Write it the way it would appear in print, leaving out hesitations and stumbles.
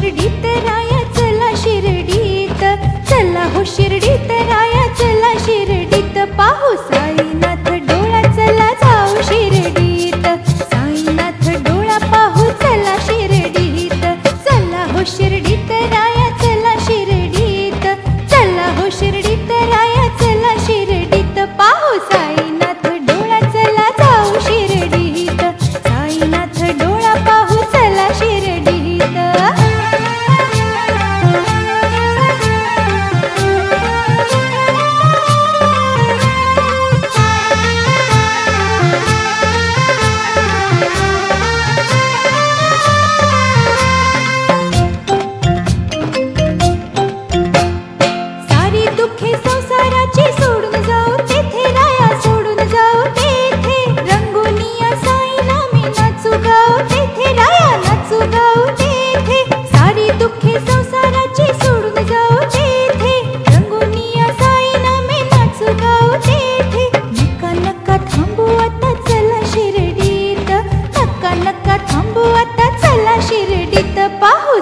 शिर्डीत राया चला शिर्डीत, चला हो शिर्डीत राया चला शिर्डीत, पाहू साईनाथ डोळा चला जाऊ शिर्डीत, साईनाथ डोळा पाहू चला शिर्डीत, चला हो शिर्डीत राया चला शिर्डीत, चला हो शिर्डीत राया चला शिर्डीत, पाहू साईनाथ डोळा चला जाऊ शिर्डीत, साईनाथ डोळा पाहू चला शिर्डीत। सारी दुःखे संसाराची सोडून जाऊ तेथे राया सोडून जाऊ तेथे, रंगोनिया साईला मी नाचू गाऊ तेथे राया नाचू गाऊ तेथे, सारी दुःखे संसाराची सोडून जाऊ तेथे, रंगोनिया साईला मी नाचू गाऊ तेथे, नका नका थांबू आता चला शिर्डीत, नका नका थांबू आता चला शिर्डीत, पाहू